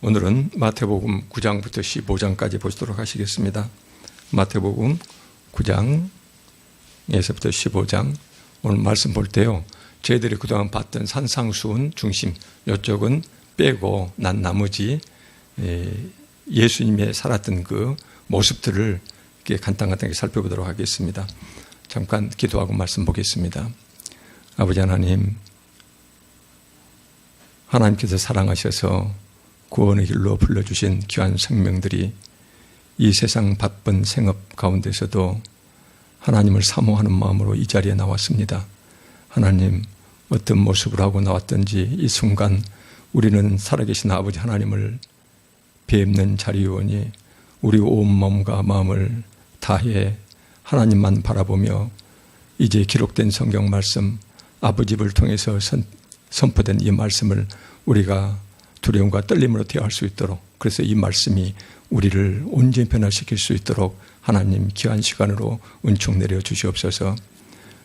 오늘은 마태복음 9장부터 15장까지 보시도록 하시겠습니다. 마태복음 9장에서부터 15장 오늘 말씀 볼 때요, 저희들이 그동안 봤던 산상수훈 중심 이쪽은 빼고 난 나머지 예수님의 살았던 그 모습들을 간단하게 살펴보도록 하겠습니다. 잠깐 기도하고 말씀 보겠습니다. 아버지 하나님, 하나님께서 사랑하셔서 구원의 길로 불러주신 귀한 생명들이 이 세상 바쁜 생업 가운데서도 하나님을 사모하는 마음으로 이 자리에 나왔습니다. 하나님, 어떤 모습을 하고 나왔든지 이 순간 우리는 살아계신 아버지 하나님을 뵙는 자리이오니 우리 온 몸과 마음을 다해 하나님만 바라보며 이제 기록된 성경 말씀, 아버지를 통해서 선포된 이 말씀을 우리가 두려움과 떨림으로 대할 수 있도록, 그래서 이 말씀이 우리를 온전히 변화시킬 수 있도록 하나님 귀한 시간으로 은총 내려 주시옵소서.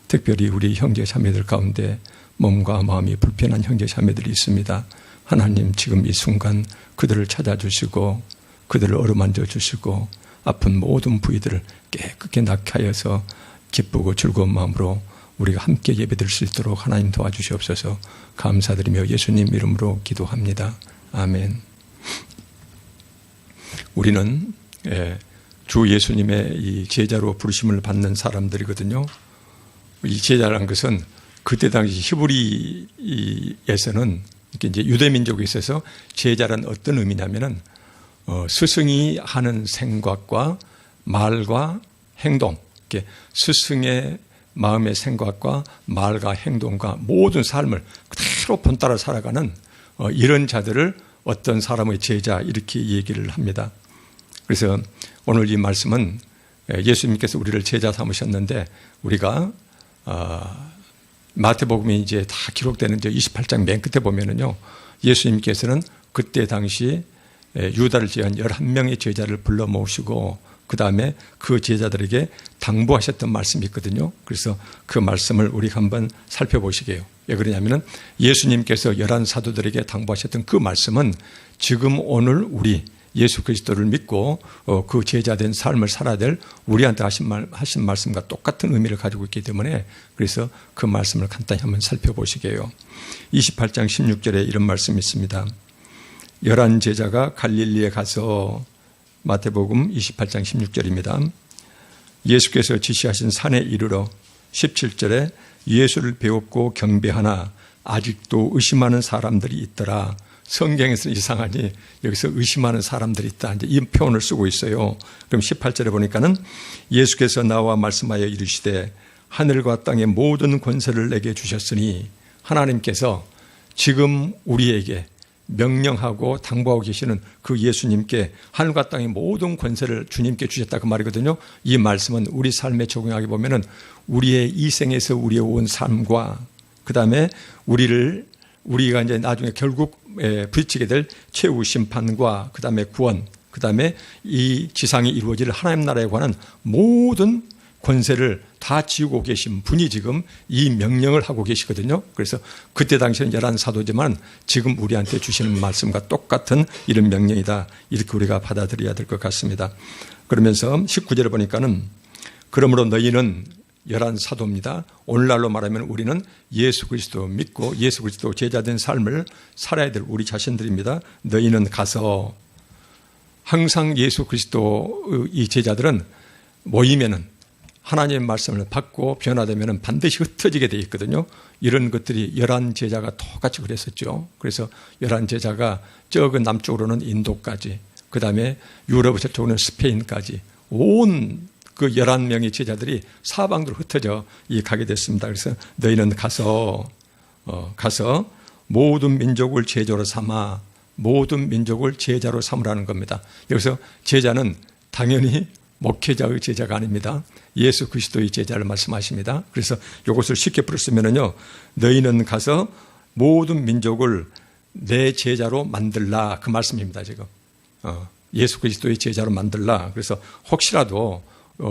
특별히 우리 형제 자매들 가운데 몸과 마음이 불편한 형제 자매들이 있습니다. 하나님, 지금 이 순간 그들을 찾아주시고 그들을 어루만져 주시고 아픈 모든 부위들을 깨끗이 낫게 하여서 기쁘고 즐거운 마음으로 우리가 함께 예배드릴 수 있도록 하나님 도와주시옵소서. 감사드리며 예수님 이름으로 기도합니다. 아멘. 우리는 주 예수님의 이 제자로 부르심을 받는 사람들이거든요. 이 제자라는 것은 그때 당시 히브리에서는 이제 유대민족에 있어서 제자란 어떤 의미냐면은 스승이 하는 생각과 말과 행동, 스승의 마음의 생각과 말과 행동과 모든 삶을 그대로 본따라 살아가는 이런 자들을 어떤 사람의 제자 이렇게 얘기를 합니다. 그래서 오늘 이 말씀은 예수님께서 우리를 제자 삼으셨는데 우리가 마태복음이 이제 다 기록되는 28장 맨 끝에 보면은요, 예수님께서는 그때 당시 유다를 제한 11명의 제자를 불러 모으시고 그 다음에 그 제자들에게 당부하셨던 말씀이 있거든요. 그래서 그 말씀을 우리가 한번 살펴보시게요. 왜 그러냐면은 예수님께서 11사도들에게 당부하셨던 그 말씀은 지금 오늘 우리 예수 그리스도를 믿고 그 제자된 삶을 살아야 될 우리한테 하신 말씀과 똑같은 의미를 가지고 있기 때문에 그래서 그 말씀을 간단히 한번 살펴보시게요. 28장 16절에 이런 말씀이 있습니다. 11 제자가 갈릴리에 가서, 마태복음 28장 16절입니다. 예수께서 지시하신 산에 이르러 17절에 예수를 배웠고 경배하나 아직도 의심하는 사람들이 있더라. 성경에서는 이상하니 여기서 의심하는 사람들이 있다, 이제 이 표현을 쓰고 있어요. 그럼 18절에 보니까는 예수께서 나와 말씀하여 이르시되 하늘과 땅의 모든 권세를 내게 주셨으니, 하나님께서 지금 우리에게 명령하고 당부하고 계시는 그 예수님께 하늘과 땅의 모든 권세를 주님께 주셨다, 그 말이거든요. 이 말씀은 우리 삶에 적용하게 보면은 우리의 이 생에서 우리의 온 삶과 그 다음에 우리가 이제 나중에 결국 부딪히게 될 최후 심판과 그 다음에 구원, 그 다음에 이 지상이 이루어질 하나님 나라에 관한 모든 권세를 다 지우고 계신 분이 지금 이 명령을 하고 계시거든요. 그래서 그때 당시에는 11사도지만 지금 우리한테 주시는 말씀과 똑같은 이런 명령이다, 이렇게 우리가 받아들여야 될 것 같습니다. 그러면서 19절에 보니까는 그러므로 너희는 11사도입니다. 오늘날로 말하면 우리는 예수 그리스도 믿고 예수 그리스도 제자된 삶을 살아야 될 우리 자신들입니다. 너희는 가서, 항상 예수 그리스도 이 제자들은 모이면은 하나님의 말씀을 받고 변화되면 반드시 흩어지게 되어 있거든요. 이런 것들이 11 제자가 똑같이 그랬었죠. 그래서 11 제자가 저그 남쪽으로는 인도까지, 그 다음에 유럽 저쪽으로는 스페인까지 온 그 11명의 제자들이 사방으로 흩어져 가게 됐습니다. 그래서 너희는 가서 모든 민족을 제자로 삼아, 모든 민족을 제자로 삼으라는 겁니다. 여기서 제자는 당연히 목회자의 제자가 아닙니다. 예수 그리스도의 제자를 말씀하십니다. 그래서 이것을 쉽게 풀었으면요, 너희는 가서 모든 민족을 내 제자로 만들라, 그 말씀입니다. 지금 예수 그리스도의 제자로 만들라. 그래서 혹시라도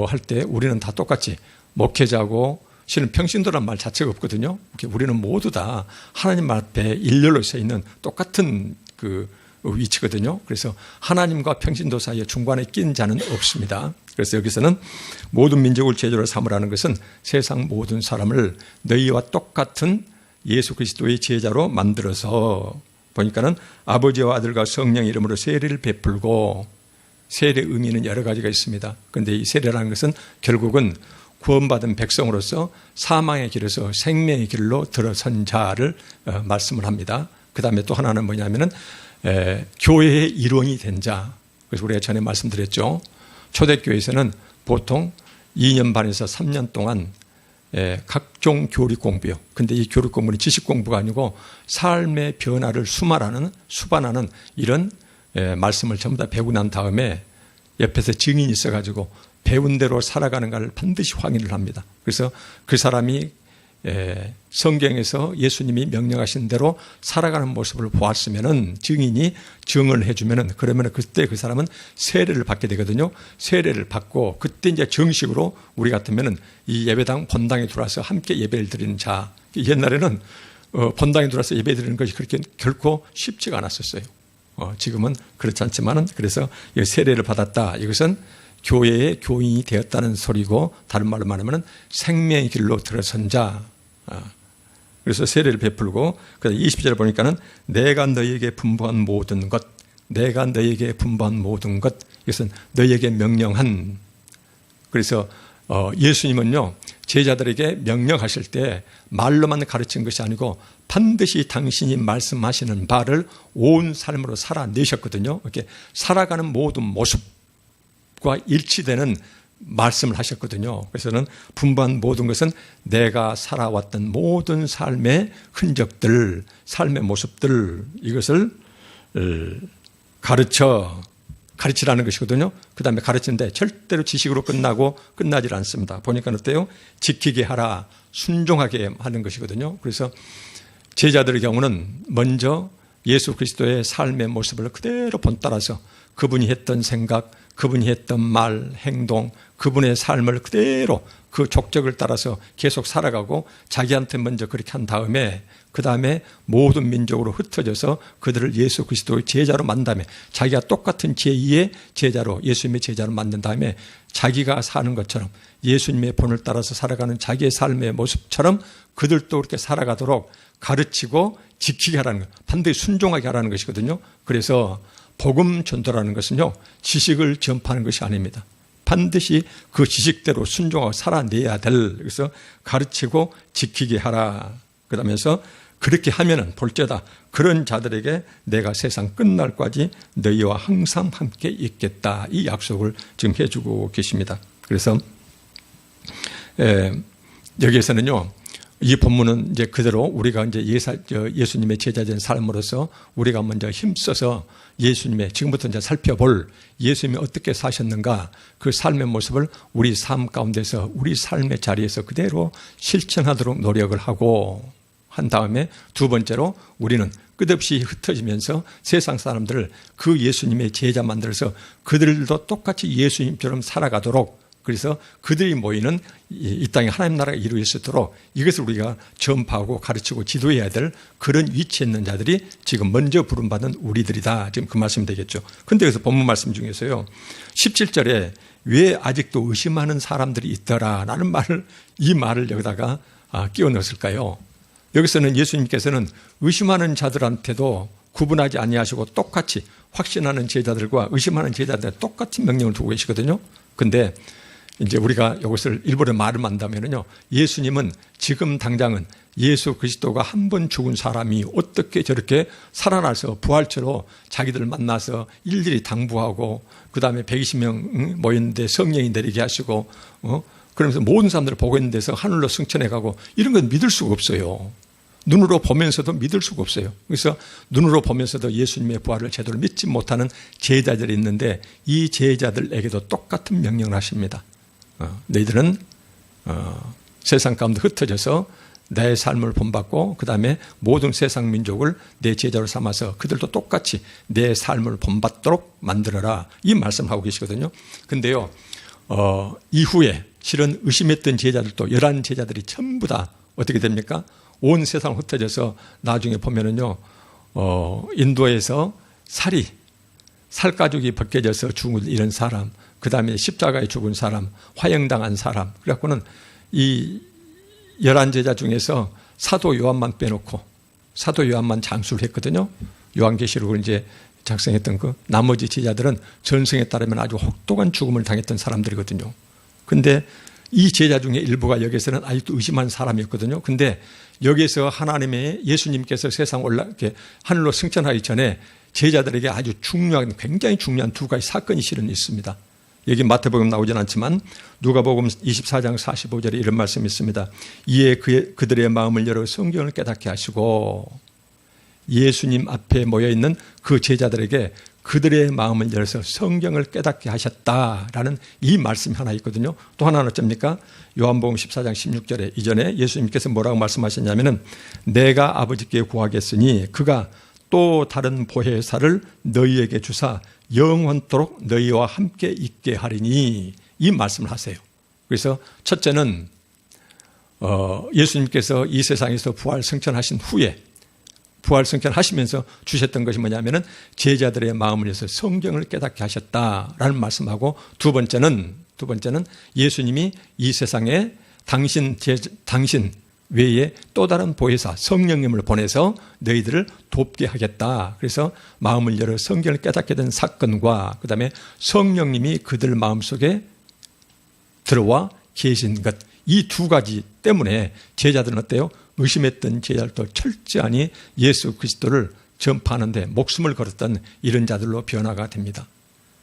할 때 우리는 다 똑같이 목회자고 실은 평신도란 말 자체가 없거든요. 우리는 모두 다 하나님 앞에 일렬로 서 있는 똑같은 그 위치거든요. 그래서 하나님과 평신도 사이에 중간에 낀 자는 없습니다. 그래서 여기서는 모든 민족을 제자로 삼으라는 것은 세상 모든 사람을 너희와 똑같은 예수 그리스도의 제자로 만들어서, 보니까는 아버지와 아들과 성령의 이름으로 세례를 베풀고, 세례 의미는 여러 가지가 있습니다. 그런데 이 세례라는 것은 결국은 구원받은 백성으로서 사망의 길에서 생명의 길로 들어선 자를 말씀을 합니다. 그 다음에 또 하나는 뭐냐면은 교회의 일원이 된 자. 그래서 우리가 전에 말씀드렸죠. 초대교회에서는 보통 2년 반에서 3년 동안 각종 교리 공부요. 근데 이 교리 공부는 지식 공부가 아니고 삶의 변화를 수반하는 이런 말씀을 전부 다 배우고 난 다음에 옆에서 증인이 있어가지고 배운 대로 살아가는가를 반드시 확인을 합니다. 그래서 그 사람이 성경에서 예수님이 명령하신 대로 살아가는 모습을 보았으면은 증인이 증언을 해주면은, 그러면은 그때 그 사람은 세례를 받게 되거든요. 세례를 받고 그때 이제 정식으로 우리 같으면은 이 예배당 본당에 들어와서 함께 예배를 드리는 자. 옛날에는 본당에 들어와서 예배 드리는 것이 그렇게 결코 쉽지가 않았었어요. 지금은 그렇지 않지만은, 그래서 세례를 받았다. 이것은 교회의 교인이 되었다는 소리고, 다른 말로 말하면 생명의 길로 들어선 자. 그래서 세례를 베풀고, 20절에 보니까는 내가 너희에게 분부한 모든 것, 내가 너희에게 분부한 모든 것, 이것은 너희에게 명령한. 그래서 예수님은요, 제자들에게 명령하실 때 말로만 가르친 것이 아니고 반드시 당신이 말씀하시는 바를 온 삶으로 살아내셨거든요. 이렇게 살아가는 모든 모습과 일치되는 말씀을 하셨거든요. 그래서는 분부한 모든 것은 내가 살아왔던 모든 삶의 흔적들, 삶의 모습들, 이것을 가르치라는 것이거든요. 그 다음에 가르치는데 절대로 지식으로 끝나질 않습니다. 보니까 어때요? 지키게 하라, 순종하게 하는 것이거든요. 그래서 제자들의 경우는 먼저 예수 그리스도의 삶의 모습을 그대로 본따라서 그분이 했던 생각, 그분이 했던 말, 행동, 그분의 삶을 그대로 그 족적을 따라서 계속 살아가고, 자기한테 먼저 그렇게 한 다음에 그 다음에 모든 민족으로 흩어져서 그들을 예수 그리스도의 제자로 만든 다음에 자기가 똑같은 제2의 제자로, 예수님의 제자로 만든 다음에 자기가 사는 것처럼 예수님의 본을 따라서 살아가는 자기의 삶의 모습처럼 그들도 그렇게 살아가도록 가르치고 지키게 하라는 것, 반드시 순종하게 하라는 것이거든요. 그래서 복음 전도라는 것은요, 지식을 전파하는 것이 아닙니다. 반드시 그 지식대로 순종하고 살아내야 될, 그래서 가르치고 지키게 하라. 그러면서 그렇게 하면은 볼지어다 그런 자들에게 내가 세상 끝날까지 너희와 항상 함께 있겠다. 이 약속을 지금 해주고 계십니다. 그래서 여기에서는요, 이 본문은 이제 그대로 우리가 이제 예수님의 제자된 삶으로서 우리가 먼저 힘써서 예수님의, 지금부터 이제 살펴볼 예수님이 어떻게 사셨는가, 그 삶의 모습을 우리 삶 가운데서, 우리 삶의 자리에서 그대로 실천하도록 노력을 하고 한 다음에, 두 번째로 우리는 끝없이 흩어지면서 세상 사람들을 그 예수님의 제자 만들어서 그들도 똑같이 예수님처럼 살아가도록, 그래서 그들이 모이는 이 땅에 하나님 나라가 이루어지도록 이것을 우리가 전파하고 가르치고 지도해야 될 그런 위치에 있는 자들이 지금 먼저 부름받은 우리들이다. 지금 그 말씀이 되겠죠. 그런데 여기서 본문 말씀 중에서요, 17절에 왜 아직도 의심하는 사람들이 있더라라는 이 말을 여기다가 끼워 넣었을까요? 여기서는 예수님께서는 의심하는 자들한테도 구분하지 아니하시고 똑같이 확신하는 제자들과 의심하는 제자들한테 똑같은 명령을 두고 계시거든요. 근데 이제 우리가 이것을 일부러 말을 한다면요, 예수님은 지금 당장은 예수 그리스도가 한 번 죽은 사람이 어떻게 저렇게 살아나서 부활체로 자기들 만나서 일일이 당부하고, 그 다음에 120명 모였는데 성령이 내리게 하시고, 그러면서 모든 사람들을 보고 있는 데서 하늘로 승천해 가고, 이런 건 믿을 수가 없어요. 눈으로 보면서도 믿을 수가 없어요. 그래서 눈으로 보면서도 예수님의 부활을 제대로 믿지 못하는 제자들이 있는데, 이 제자들에게도 똑같은 명령을 하십니다. 너희들은 세상 가운데 흩어져서 내 삶을 본받고, 그 다음에 모든 세상 민족을 내 제자로 삼아서 그들도 똑같이 내 삶을 본받도록 만들어라. 이 말씀하고 계시거든요. 근데요, 이후에 실은 의심했던 제자들도 11 제자들이 전부 다 어떻게 됩니까? 온 세상을 흩어져서 나중에 보면은요, 인도에서 살가죽이 벗겨져서 죽은 이런 사람, 그 다음에 십자가에 죽은 사람, 화형당한 사람. 그래갖고는 이 11제자 중에서 사도 요한만 빼놓고 사도 요한만 장수를 했거든요. 요한계시록을 이제 작성했던 그 나머지 제자들은 전승에 따르면 아주 혹독한 죽음을 당했던 사람들이거든요. 근데 이 제자 중에 일부가 여기서는 아직도 의심한 사람이었거든요. 근데 여기서 하나님의 예수님께서 세상 이렇게 하늘로 승천하기 전에 제자들에게 아주 굉장히 중요한 두 가지 사건이 실은 있습니다. 여기 마태복음 나오진 않지만 누가복음 24장 45절에 이런 말씀이 있습니다. 이에 그들의 마음을 열어 성경을 깨닫게 하시고, 예수님 앞에 모여있는 그 제자들에게 그들의 마음을 열어서 성경을 깨닫게 하셨다라는 이 말씀이 하나 있거든요. 또 하나는 어쩝니까? 요한복음 14장 16절에 이전에 예수님께서 뭐라고 말씀하셨냐면은 내가 아버지께 구하겠으니 그가 또 다른 보혜사를 너희에게 주사 영원토록 너희와 함께 있게 하리니, 이 말씀을 하세요. 그래서 첫째는 예수님께서 이 세상에서 부활 승천하신 후에 부활 승천하시면서 주셨던 것이 뭐냐면은 제자들의 마음을 위해서 성경을 깨닫게 하셨다라는 말씀하고, 두 번째는 예수님이 이 세상에 당신 외에 또 다른 보혜사 성령님을 보내서 너희들을 돕게 하겠다. 그래서 마음을 열어 성경을 깨닫게 된 사건과 그 다음에 성령님이 그들 마음속에 들어와 계신 것, 이 두 가지 때문에 제자들은 어때요? 의심했던 제자들도 철저히 예수 그리스도를 전파하는데 목숨을 걸었던 이런 자들로 변화가 됩니다.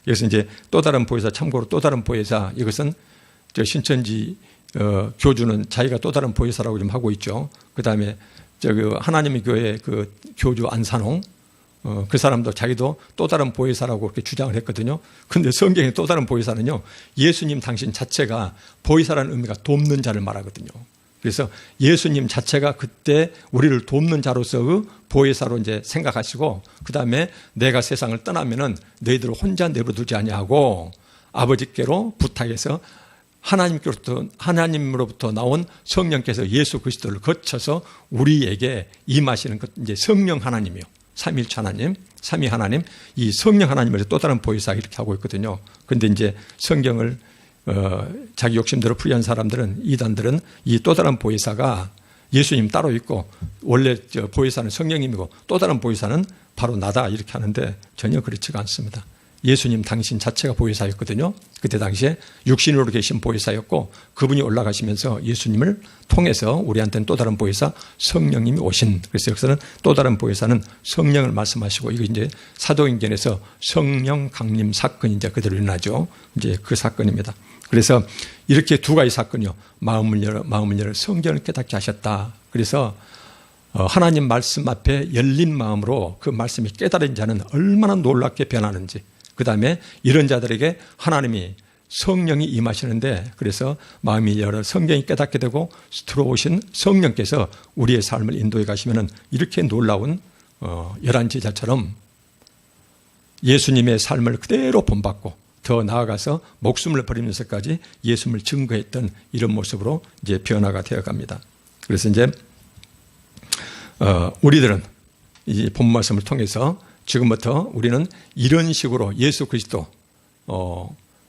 그래서 이제 또 다른 보혜사, 참고로 또 다른 보혜사, 이것은 저 신천지 교주는 자기가 또 다른 보혜사라고 좀 하고 있죠. 그 다음에 하나님의 교회 그 교주 안산홍, 그 사람도 자기도 또 다른 보혜사라고 그렇게 주장을 했거든요. 그런데 성경의 또 다른 보혜사는요, 예수님 당신 자체가 보혜사라는 의미가 돕는 자를 말하거든요. 그래서 예수님 자체가 그때 우리를 돕는 자로서 보혜사로 이제 생각하시고, 그 다음에 내가 세상을 떠나면은 너희들을 혼자 내버려두지 아니하고 아버지께로 부탁해서 하나님으로부터 나온 성령께서 예수 그리스도를 거쳐서 우리에게 임하시는 것, 이제 성령 하나님이요. 삼위일체 하나님, 삼위 하나님, 이 성령 하나님을 또 다른 보혜사 이렇게 하고 있거든요. 그런데 이제 성경을 자기 욕심대로 풀이한 사람들은, 이단들은 이 또 다른 보혜사가 예수님 따로 있고 원래 보혜사는 성령님이고 또 다른 보혜사는 바로 나다 이렇게 하는데 전혀 그렇지가 않습니다. 예수님 당신 자체가 보혜사였거든요. 그때 당시에 육신으로 계신 보혜사였고, 그분이 올라가시면서 예수님을 통해서 우리한테는 또 다른 보혜사 성령님이 오신, 그래서 여기서는 또 다른 보혜사는 성령을 말씀하시고, 이거 이제 사도행전에서 성령 강림 사건이 이제 그대로 일어나죠. 이제 그 사건입니다. 그래서 이렇게 두 가지 사건이요. 마음을 열어 성경을 깨닫게 하셨다. 그래서 하나님 말씀 앞에 열린 마음으로 그 말씀이 깨달은 자는 얼마나 놀랍게 변하는지, 그 다음에 이런 자들에게 하나님이 성령이 임하시는데, 그래서 마음이 열어 성경이 깨닫게 되고 들어오신 성령께서 우리의 삶을 인도해 가시면은 이렇게 놀라운 11제자처럼 예수님의 삶을 그대로 본받고 더 나아가서 목숨을 버리면서까지 예수님을 증거했던 이런 모습으로 이제 변화가 되어 갑니다. 그래서 이제 우리들은 이 본 말씀을 통해서 지금부터 우리는 이런 식으로 예수 그리스도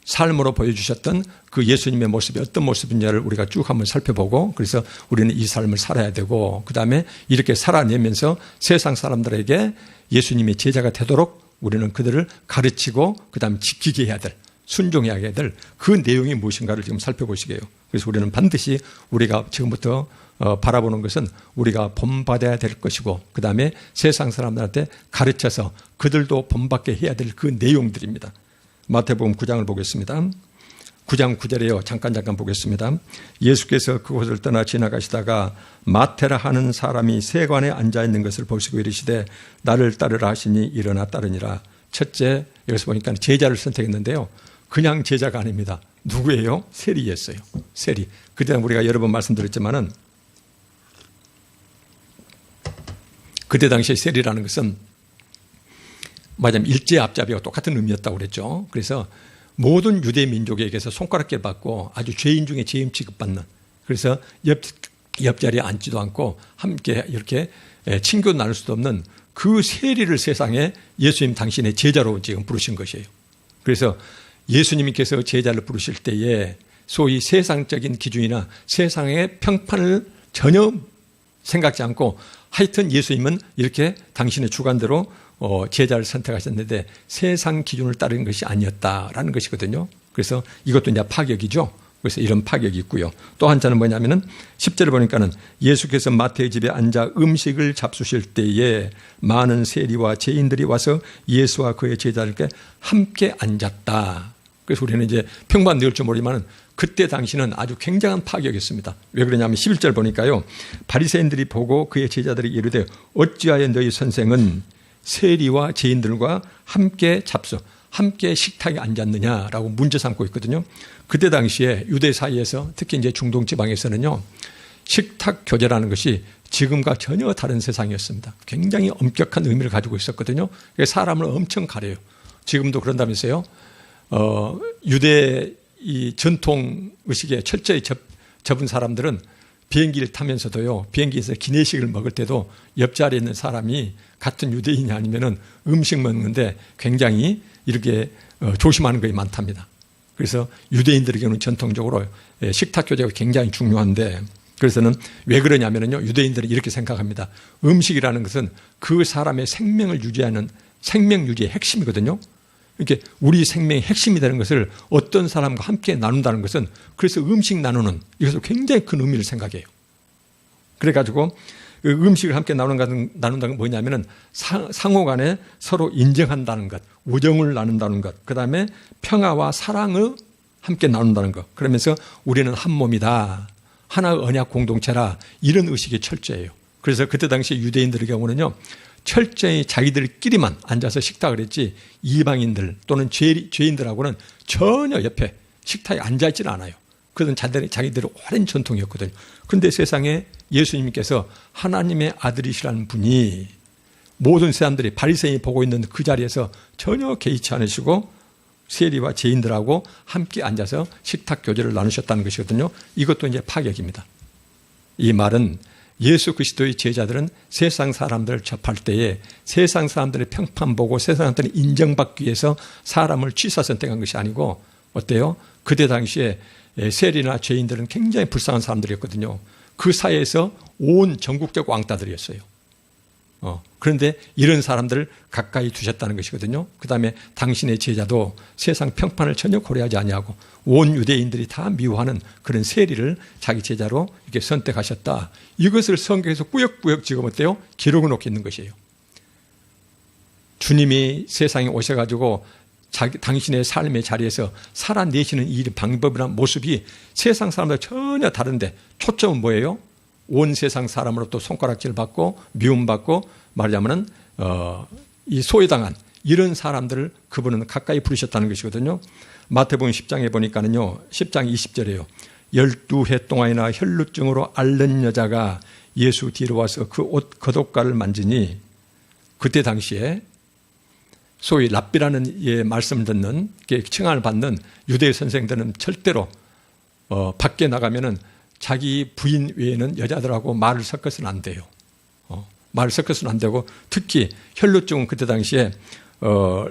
삶으로 보여주셨던 그 예수님의 모습이 어떤 모습인지를 우리가 쭉 한번 살펴보고, 그래서 우리는 이 삶을 살아야 되고, 그 다음에 이렇게 살아내면서 세상 사람들에게 예수님의 제자가 되도록 우리는 그들을 가르치고 그 다음에 지키게 해야 될, 순종해야 될 그 내용이 무엇인가를 지금 살펴보시게요. 그래서 우리는 반드시 우리가 지금부터 바라보는 것은 우리가 본받아야 될 것이고, 그 다음에 세상 사람들한테 가르쳐서 그들도 본받게 해야 될 그 내용들입니다. 마태복음 9장을 보겠습니다. 9장 9절에요. 잠깐 보겠습니다. 예수께서 그곳을 떠나 지나가시다가 마태라 하는 사람이 세관에 앉아있는 것을 보시고 이르시되 나를 따르라 하시니 일어나 따르니라. 첫째, 여기서 보니까 제자를 선택했는데요. 그냥 제자가 아닙니다. 누구예요? 세리였어요. 세리. 그때 우리가 여러 번 말씀드렸지만은 그때 당시에 세리라는 것은 말하자면 일제 앞잡이와 똑같은 의미였다고 그랬죠. 그래서 모든 유대 민족에게서 손가락질 받고 아주 죄인 중에 죄인 취급받는, 그래서 옆자리에 앉지도 않고 함께 이렇게 친교 나눌 수도 없는 그 세리를 세상에 예수님 당신의 제자로 지금 부르신 것이에요. 그래서 예수님께서 제자를 부르실 때에 소위 세상적인 기준이나 세상의 평판을 전혀 생각지 않고 하여튼 예수님은 이렇게 당신의 주관대로 제자를 선택하셨는데 세상 기준을 따르는 것이 아니었다라는 것이거든요. 그래서 이것도 이제 파격이죠. 그래서 이런 파격이 있고요. 또 한자는 뭐냐면은 10절을 보니까는 예수께서 마태의 집에 앉아 음식을 잡수실 때에 많은 세리와 죄인들이 와서 예수와 그의 제자들께 함께 앉았다. 그래서 우리는 이제 평범한 내용일 줄 모르지만 그때 당시는 아주 굉장한 파격이었습니다. 왜 그러냐면 11절 보니까요. 바리새인들이 보고 그의 제자들이 이르되 어찌하여 너희 선생은 세리와 죄인들과 함께 함께 식탁에 앉았느냐라고 문제 삼고 있거든요. 그때 당시에 유대 사이에서 특히 이제 중동 지방에서는요. 식탁 교제라는 것이 지금과 전혀 다른 세상이었습니다. 굉장히 엄격한 의미를 가지고 있었거든요. 사람을 엄청 가려요. 지금도 그런다면서요. 유대 이 전통 의식에 철저히 접은 사람들은 비행기를 타면서도요, 비행기에서 기내식을 먹을 때도 옆자리에 있는 사람이 같은 유대인이 아니면은 음식 먹는데 굉장히 이렇게 조심하는 것이 많답니다. 그래서 유대인들에게는 전통적으로 식탁 교제가 굉장히 중요한데, 그래서는 왜 그러냐면요, 유대인들은 이렇게 생각합니다. 음식이라는 것은 그 사람의 생명을 유지하는 생명 유지의 핵심이거든요. 이렇게 우리 생명의 핵심이 되는 것을 어떤 사람과 함께 나눈다는 것은, 그래서 음식 나누는 이것을 굉장히 큰 의미를 생각해요. 그래가지고 음식을 함께 나눈다는 건 뭐냐면은 상호 간에 서로 인정한다는 것, 우정을 나눈다는 것, 그 다음에 평화와 사랑을 함께 나눈다는 것. 그러면서 우리는 한 몸이다, 하나의 언약 공동체라, 이런 의식이 철저해요. 그래서 그때 당시 유대인들의 경우는요, 철저히 자기들끼리만 앉아서 식탁을 했지 이방인들 또는 죄인들하고는 전혀 옆에 식탁에 앉아있지는 않아요. 그건 자기들의 오랜 전통이었거든요. 그런데 세상에 예수님께서 하나님의 아들이시라는 분이 모든 사람들이 바리새인이 보고 있는 그 자리에서 전혀 개의치 않으시고 세리와 죄인들하고 함께 앉아서 식탁 교제를 나누셨다는 것이거든요. 이것도 이제 파격입니다. 이 말은 예수 그리스도의 제자들은 세상 사람들을 접할 때에 세상 사람들의 평판 보고 세상 사람들이 인정받기 위해서 사람을 취사 선택한 것이 아니고, 어때요? 그때 당시에 세리나 죄인들은 굉장히 불쌍한 사람들이었거든요. 그 사이에서 온 전국적 왕따들이었어요. 그런데 이런 사람들을 가까이 두셨다는 것이거든요. 그 다음에 당신의 제자도 세상 평판을 전혀 고려하지 아니하고 온 유대인들이 다 미워하는 그런 세리를 자기 제자로 이렇게 선택하셨다. 이것을 성경에서 꾸역꾸역 지금 어때요? 기록을 놓고 있는 것이에요. 주님이 세상에 오셔가지고 당신의 삶의 자리에서 살아내시는 이 방법이나 모습이 세상 사람들 전혀 다른데 초점은 뭐예요? 온 세상 사람으로부터 손가락질 받고 미움받고 말하자면 이 소외당한 이런 사람들을 그분은 가까이 부르셨다는 것이거든요. 마태복음 10장에 보니까는요, 10장 20절이에요. 12해 동안이나 혈루증으로 앓는 여자가 예수 뒤로 와서 그 옷 겉옷가를 만지니, 그때 당시에 소위 랍비라는 말씀을 듣는, 칭함을 받는 유대 선생들은 절대로 밖에 나가면은 자기 부인 외에는 여자들하고 말을 섞어서는 안 돼요. 말을 섞어서는 안 되고, 특히 혈루증은 그때 당시에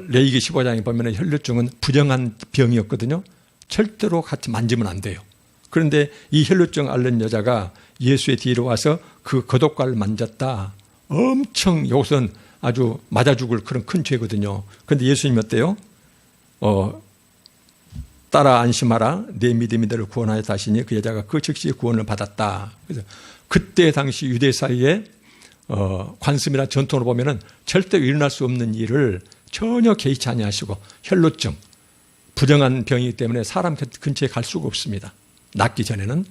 레위기 15장에 보면 혈루증은 부정한 병이었거든요. 절대로 같이 만지면 안 돼요. 그런데 이 혈루증 앓는 여자가 예수의 뒤로 와서 그 겉옷가를 만졌다. 엄청 이것은 아주 맞아 죽을 그런 큰 죄거든요. 그런데 예수님이 어때요? 따라 안심하라, 내 믿음이 너를 구원하였다 하시니 그 여자가 그 즉시 구원을 받았다. 그래서 그때 당시 유대 사이에 관습이나 전통으로 보면은 절대 일어날 수 없는 일을 전혀 개의치 아니하시고, 혈루증, 부정한 병이기 때문에 사람 근처에 갈 수가 없습니다. 낫기 전에는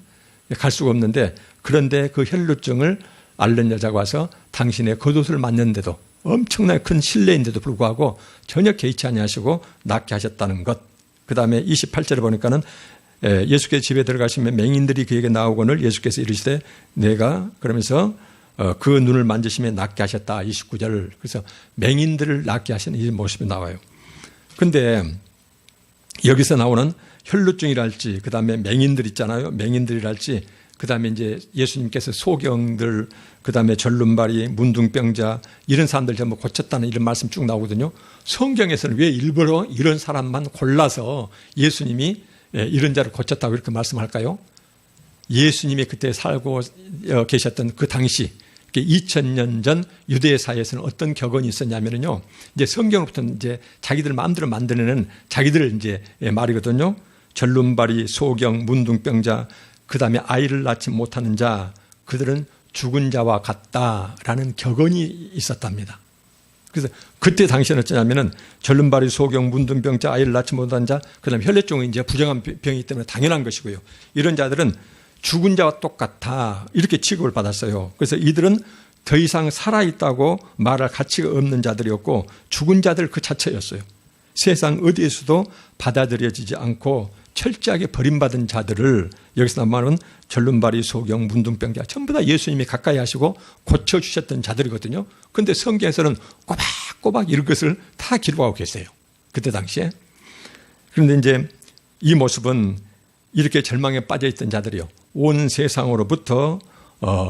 갈 수가 없는데, 그런데 그 혈루증을 앓는 여자가 와서 당신의 겉옷을 만졌는데도, 엄청나게 큰 신뢰인데도 불구하고 전혀 개의치 아니하시고 낫게 하셨다는 것. 그 다음에 28절에 보니까는 예수께서 집에 들어가시면 맹인들이 그에게 나오거늘 예수께서 이르시되 내가 그러면서 그 눈을 만지시며 낫게 하셨다. 29절. 그래서 맹인들을 낫게 하시는 이 모습이 나와요. 그런데 여기서 나오는 혈루증이랄지, 그 다음에 맹인들 있잖아요. 맹인들이랄지, 그다음에 이제 예수님께서 소경들, 그다음에 절름발이, 문둥병자 이런 사람들 전부 고쳤다는 이런 말씀 쭉 나오거든요. 성경에서는 왜 일부러 이런 사람만 골라서 예수님이 이런 자를 고쳤다고 이렇게 말씀할까요? 예수님이 그때 살고 계셨던 그 당시 2000년 전 유대 사회에서는 어떤 격언이 있었냐면요. 이제 성경으로부터 이제 자기들 마음대로 만들어내는 자기들 이제 말이거든요. 절름발이, 소경, 문둥병자, 그 다음에 아이를 낳지 못하는 자, 그들은 죽은 자와 같다라는 격언이 있었답니다. 그래서 그때 당시에는 어쩌냐면은 절름발이, 소경, 문둥병자, 아이를 낳지 못한 자, 그 다음에 혈액종이 이제 부정한 병이기 때문에 당연한 것이고요. 이런 자들은 죽은 자와 똑같아 이렇게 취급을 받았어요. 그래서 이들은 더 이상 살아있다고 말할 가치가 없는 자들이었고 죽은 자들 그 자체였어요. 세상 어디에서도 받아들여지지 않고 철저하게 버림받은 자들을 여기서 말하는 절름발이, 소경, 문둥병자 전부 다 예수님이 가까이 하시고 고쳐주셨던 자들이거든요. 그런데 성경에서는 꼬박꼬박 이런 것을 다 기록하고 계세요. 그때 당시에. 그런데 이제 이 모습은 이렇게 절망에 빠져있던 자들이요. 온 세상으로부터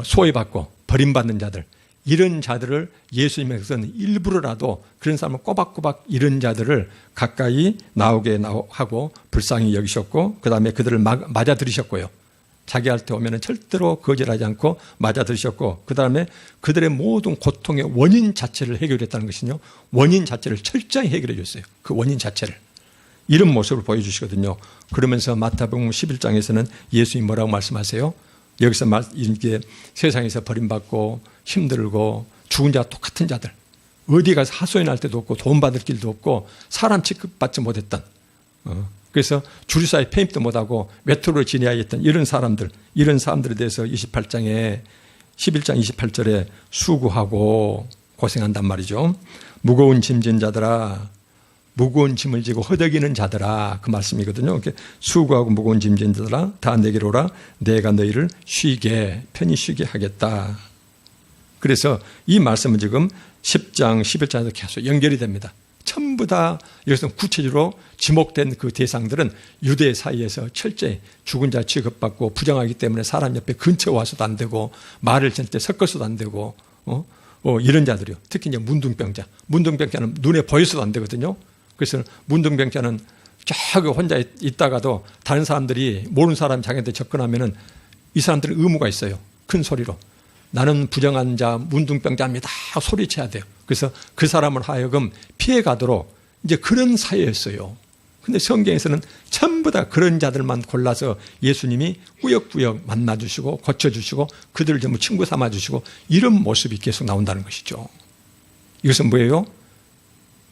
소외받고 버림받는 자들, 이런 자들을 예수님께서는 일부러라도 그런 사람을 꼬박꼬박 이런 자들을 가까이 나오게 하고 불쌍히 여기셨고 그 다음에 그들을 맞아들이셨고요. 자기한테 오면 절대로 거절하지 않고 맞아들이셨고 그 다음에 그들의 모든 고통의 원인 자체를 해결했다는 것이요. 원인 자체를 철저히 해결해 줬어요. 그 원인 자체를. 이런 모습을 보여주시거든요. 그러면서 마태복음 11장에서는 예수님이 뭐라고 말씀하세요? 여기서 이렇게 세상에서 버림받고 힘들고 죽은 자와 똑같은 자들, 어디 가서 하소연할 때도 없고 돈 받을 길도 없고 사람 취급받지 못했던, 그래서 주류 사회 편입도 못하고 외톨이로 지내야 했던 이런 사람들에 대해서 11장 28절에 수고하고 고생한단 말이죠. 무거운 짐진 자들아, 무거운 짐을 지고 허덕이는 자들아, 그 말씀이거든요. 수고하고 무거운 짐진 자들아 다 내게로 오라, 내가 너희를 편히 쉬게 하겠다. 그래서 이 말씀은 지금 10장 11장에서 계속 연결이 됩니다. 전부 다 여기서 구체적으로 지목된 그 대상들은 유대 사이에서 철저히 죽은 자 취급받고 부정하기 때문에 사람 옆에 근처에 와서도 안 되고 말을 전때 섞어서도 안 되고 이런 자들이요. 특히 이제 문둥병자는 눈에 보여서도 안 되거든요. 그래서 문둥병자는 쫙 혼자 있다가도 다른 사람들이 모르는 사람 자기한테 접근하면은 이 사람들은 의무가 있어요. 큰 소리로 나는 부정한 자 문둥병자입니다 소리쳐야 돼요. 그래서 그 사람을 하여금 피해가도록 이제 그런 사회였어요. 근데 성경에서는 전부 다 그런 자들만 골라서 예수님이 꾸역꾸역 만나주시고 고쳐주시고 그들을 전부 친구 삼아주시고 이런 모습이 계속 나온다는 것이죠. 이것은 뭐예요?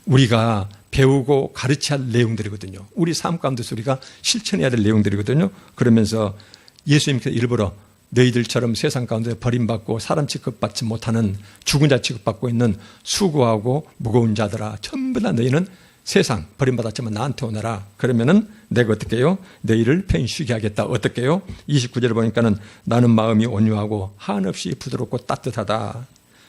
우리가 배우고 가르쳐야 할 내용들이거든요. 우리 삶 가운데서 우리가 실천해야 될 내용들이거든요. 그러면서 예수님께서 일부러 너희들처럼 세상 가운데 버림받고 사람 취급받지 못하는 죽은 자 취급받고 있는 수고하고 무거운 자들아, 전부 다 너희는 세상 버림받았지만 나한테 오너라. 그러면은 내가 어떻게 해요? 너희를 편히 쉬게 하겠다. 어떻게 해요? 29절에 보니까는 나는 마음이 온유하고 한없이 부드럽고 따뜻하다.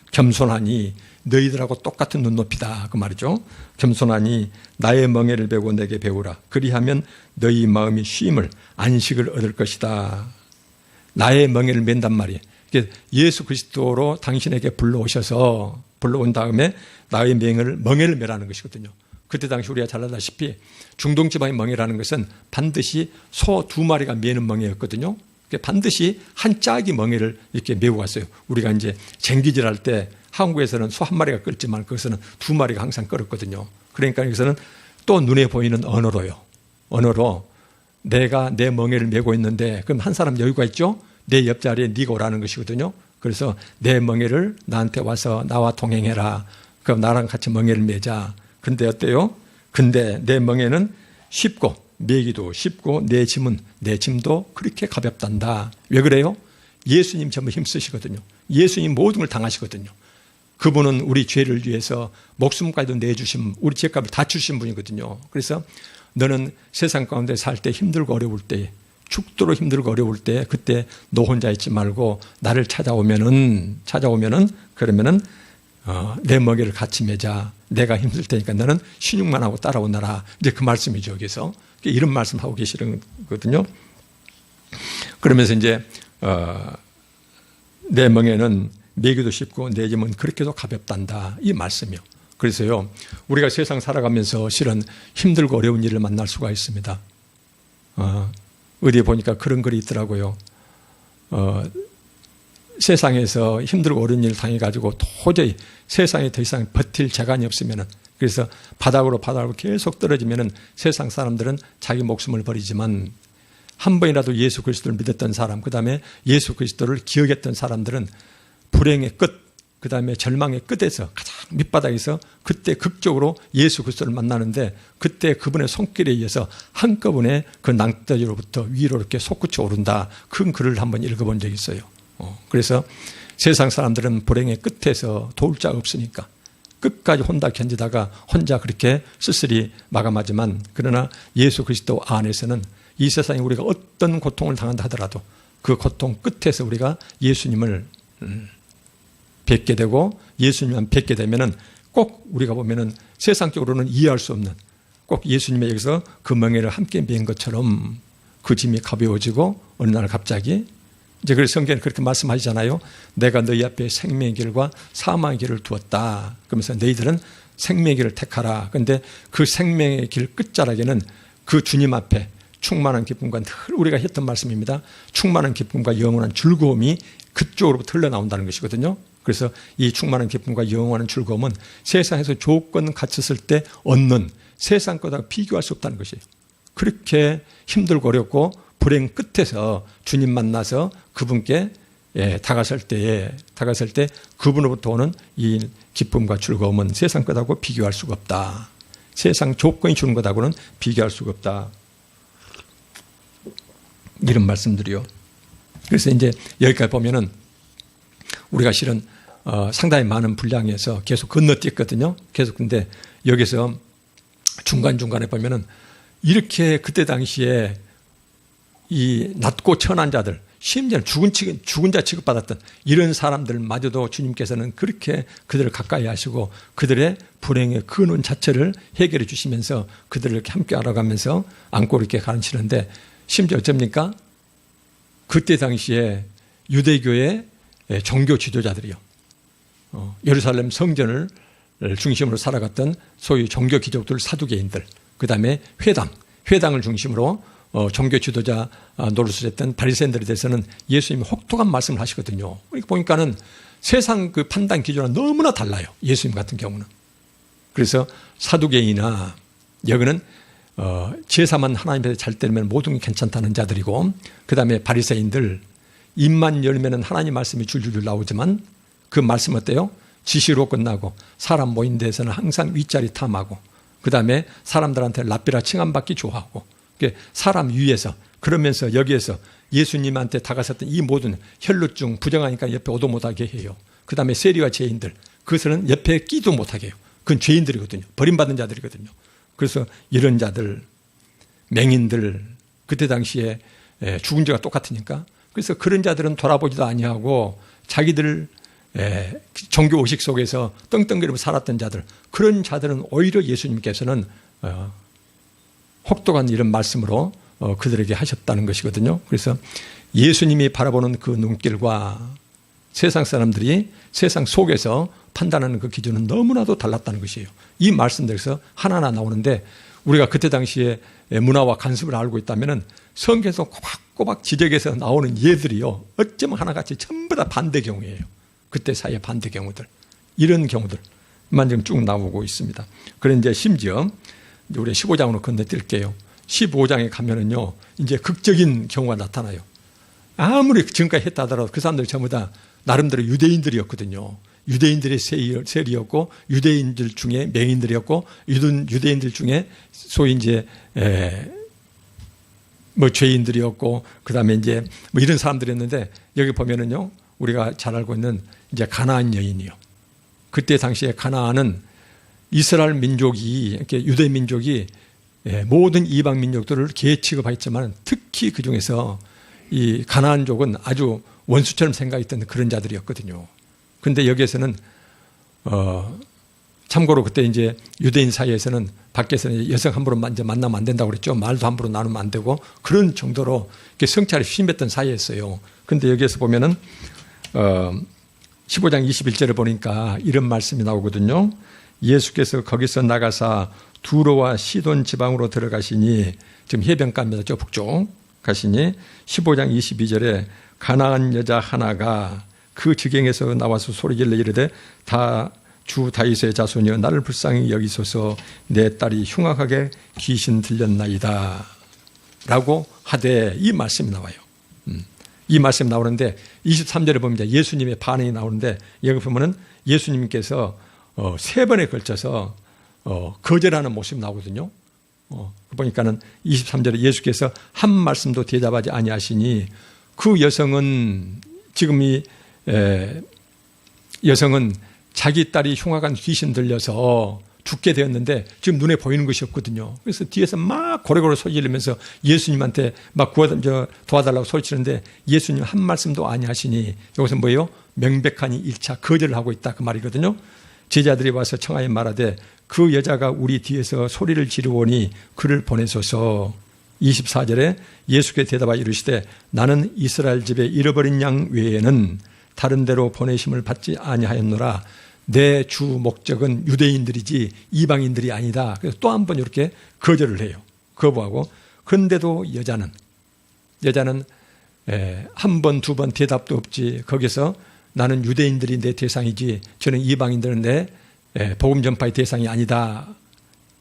겸손하니 너희들하고 똑같은 눈높이다. 그 말이죠. 겸손하니 나의 멍에를 베고 내게 배우라. 그리하면 너희 마음이 쉼을, 안식을 얻을 것이다. 나의 멍에를 맨단 말이에요. 예수 그리스도로 당신에게 불러온 다음에 나의 멍에를 매라는 것이거든요. 그때 당시 우리가 잘 알다시피 중동 지방의 멍에라는 것은 반드시 소 2마리가 매는 멍에였거든요. 반드시 한 짝이 멍에를 이렇게 메고 갔어요. 우리가 이제 쟁기질 할 때 한국에서는 소 1마리가 끌지만 그것은 2마리가 항상 끌었거든요. 그러니까 여기서는 또 눈에 보이는 언어로 내가 내 멍에를 메고 있는데 그럼 한 사람 여유가 있죠? 내 옆자리에 네가 오라는 것이거든요. 그래서 내 멍에를 나한테 와서 나와 동행해라. 그럼 나랑 같이 멍에를 메자. 근데 어때요? 근데 내 멍에는 쉽고 메기도 쉽고 내 짐도 그렇게 가볍단다. 왜 그래요? 예수님 전부 힘쓰시거든요. 예수님 모든 걸 당하시거든요. 그분은 우리 죄를 위해서 목숨까지도 내주신, 우리 죄값을 다 주신 분이거든요. 그래서 너는 세상 가운데 살 때 힘들고 어려울 때, 죽도록 힘들고 어려울 때, 그때 너 혼자 있지 말고 나를 찾아오면은 그러면은 내 멍에를 같이 매자. 내가 힘들 테니까 너는 신용만 하고 따라오너라. 이제 그 말씀이죠. 여기서 이런 말씀하고 계시는 거거든요. 그러면서 이제 내 멍에는 매기도 쉽고 내 짐은 그렇게도 가볍단다. 이 말씀이요. 그래서요, 우리가 세상 살아가면서 실은 힘들고 어려운 일을 만날 수가 있습니다. 어디에 보니까 그런 글이 있더라고요. 세상에서 힘들고 어려운 일을 당해가지고 도저히 세상에 더 이상 버틸 재간이 없으면은, 그래서 바닥으로 계속 떨어지면은 세상 사람들은 자기 목숨을 버리지만 한 번이라도 예수 그리스도를 믿었던 사람, 그 다음에 예수 그리스도를 기억했던 사람들은 불행의 끝, 그 다음에 절망의 끝에서 가장 밑바닥에서 그때 극적으로 예수 그리스도를 만나는데, 그때 그분의 손길에 의해서 한꺼번에 그 낭떠러지로부터 위로 이렇게 솟구쳐 오른다. 큰 글을 한번 읽어본 적이 있어요. 그래서 세상 사람들은 불행의 끝에서 도울 자가 없으니까 끝까지 혼자 견디다가 혼자 그렇게 쓸쓸히 마감하지만, 그러나 예수 그리스도 안에서는 이 세상에 우리가 어떤 고통을 당한다 하더라도 그 고통 끝에서 우리가 예수님을 뵙게 되고, 예수님만 뵙게 되면은 꼭 우리가 보면은 세상적으로는 이해할 수 없는, 꼭 예수님의 여기서 그 멍에를 함께 맨 것처럼 그 짐이 가벼워지고, 어느 날 갑자기 이제 그래서 성경에 그렇게 말씀하시잖아요. 내가 너희 앞에 생명의 길과 사망의 길을 두었다. 그러면서 너희들은 생명의 길을 택하라. 그런데 그 생명의 길 끝자락에는 그 주님 앞에 충만한 기쁨과, 늘 우리가 했던 말씀입니다. 충만한 기쁨과 영원한 즐거움이 그쪽으로부터 흘러나온다는 것이거든요. 그래서 이 충만한 기쁨과 영원한 즐거움은 세상에서 조건 갖췄을 때 얻는 세상 것과 비교할 수 없다는 것이에요. 그렇게 힘들고 어렵고 불행 끝에서 주님 만나서 그분께 다가설 때 그분으로부터 오는 이 기쁨과 즐거움은 세상 것하고 비교할 수가 없다. 세상 조건이 주는 것하고는 비교할 수가 없다. 이런 말씀들이요. 그래서 이제 여기까지 보면은 우리가 실은 상당히 많은 분량에서 계속 건너뛰었거든요. 계속. 근데 여기서 중간중간에 보면은 이렇게 그때 당시에 이 낮고 천한 자들, 심지어 죽은 자 취급받았던 이런 사람들마저도 주님께서는 그렇게 그들을 가까이 하시고 그들의 불행의 근원 자체를 해결해 주시면서 그들을 이렇게 함께 알아가면서 안고 이렇게 가르치는데, 심지어 어쩝니까? 그때 당시에 유대교의 종교 지도자들이요. 예루살렘 성전을 중심으로 살아갔던 소위 종교 귀족들, 사두개인들, 그 다음에 회당을 중심으로 종교 지도자 노릇을 했던 바리새인들에 대해서는 예수님이 혹독한 말씀을 하시거든요. 그러니까 보니까는 세상 그 판단 기준은 너무나 달라요. 예수님 같은 경우는. 그래서 사두개인이나 여기는 제사만 하나님께 잘 때리면 모든 게 괜찮다는 자들이고, 그 다음에 바리새인들, 입만 열면은 하나님 말씀이 줄줄줄 나오지만 그 말씀 어때요? 지시로 끝나고 사람 모인 데서는 항상 윗자리 탐하고, 그 다음에 사람들한테 랍비라 칭함받기 좋아하고, 사람 위에서, 그러면서 여기에서 예수님한테 다가섰던 이 모든 혈루증 부정하니까 옆에 오도 못하게 해요. 그 다음에 세리와 죄인들, 그것은 옆에 끼도 못하게 해요. 그건 죄인들이거든요. 버림받은 자들이거든요. 그래서 이런 자들, 맹인들, 그때 당시에 죽은 죄가 똑같으니까, 그래서 그런 자들은 돌아보지도 아니하고 자기들 종교 의식 속에서 떵떵거리며 살았던 자들, 그런 자들은 오히려 예수님께서는 혹독한 이런 말씀으로 그들에게 하셨다는 것이거든요. 그래서 예수님이 바라보는 그 눈길과 세상 사람들이 세상 속에서 판단하는 그 기준은 너무나도 달랐다는 것이에요. 이 말씀들에서 하나하나 나오는데, 우리가 그때 당시에 문화와 관습을 알고 있다면 성경에서 꼬박꼬박 지적해서 나오는 예들이요, 어쩌면 하나같이 전부 다 반대 경우예요. 그때 사이의 반대 경우들, 이런 경우들만 지금 쭉 나오고 있습니다. 그런데 심지어 우리 15장으로 건너뛸게요. 15장에 가면은요, 이제 극적인 경우가 나타나요. 아무리 지금까지 했다 하더라도 그 사람들 전부 다 나름대로 유대인들이었거든요. 유대인들의 세리였고, 유대인들 중에 맹인들이었고, 유대인들 중에 소위 이제 죄인들이었고, 그 다음에 이제 이런 사람들이었는데, 여기 보면은요, 우리가 잘 알고 있는 이제 가나안 여인이요. 그때 당시에 가나안은 이스라엘 민족이, 이렇게 유대 민족이 모든 이방 민족들을 개 취급했지만 특히 그 중에서 이 가나안족은 아주 원수처럼 생각했던 그런 자들이었거든요. 그런데 여기에서는 참고로 그때 이제 유대인 사이에서는 밖에서는 여성 함부로 만나면 안 된다고 그랬죠. 말도 함부로 나누면 안 되고 그런 정도로 성찰이 심했던 사이였어요. 그런데 여기에서 보면은 15장 21절에 보니까 이런 말씀이 나오거든요. 예수께서 거기서 나가사 두로와 시돈 지방으로 들어가시니, 지금 해변가입니다. 저 북쪽 가시니 15장 22절에 가나안 여자 하나가 그 지경에서 나와서 소리질러 이르되 다 주 다윗의 자손이여 나를 불쌍히 여기소서 내 딸이 흉악하게 귀신 들렸나이다 라고 하되 이 말씀이 나와요. 이 말씀이 나오는데 23절에 보면 예수님의 반응이 나오는데 여기 보면은 예수님께서 3번에 걸쳐서 거절하는 모습이 나오거든요. 보니까는 23절에 예수께서 한 말씀도 대답하지 아니하시니 그 여성은 지금 이 여성은 자기 딸이 흉악한 귀신 들려서 죽게 되었는데 지금 눈에 보이는 것이 없거든요. 그래서 뒤에서 막 고래고래 소리 지르면서 예수님한테 막 도와달라고 소리치는데 예수님 한 말씀도 아니하시니 여기서 뭐예요? 명백하니 1차 거절을 하고 있다 그 말이거든요. 제자들이 와서 청하여 말하되 그 여자가 우리 뒤에서 소리를 지르오니 그를 보내소서. 24절에 예수께 대답하여 이르시되 나는 이스라엘 집에 잃어버린 양 외에는 다른 데로 보내심을 받지 아니하였노라. 내 주 목적은 유대인들이지 이방인들이 아니다. 그래서 또 한 번 이렇게 거절을 해요. 거부하고. 그런데도 여자는 한 번, 두 번 대답도 없지. 거기서 나는 유대인들이 내 대상이지 저는 이방인들은 내 복음 전파의 대상이 아니다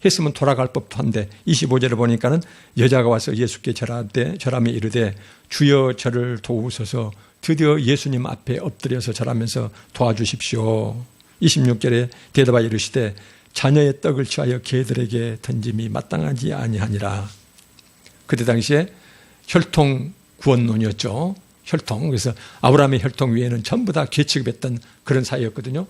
했으면 돌아갈 법도 한데 25절에 보니까는 여자가 와서 예수께 절하며 이르되 주여 저를 도우소서. 드디어 예수님 앞에 엎드려서 절하면서 도와주십시오. 26절에 대답하여 이르시되 자녀의 떡을 취하여 개들에게 던짐이 마땅하지 아니하니라. 그때 당시에 혈통 구원론이었죠. 혈통. 그래서 아브라함의 혈통 위에는 전부 다 개 취급했던 그런 사이였거든요.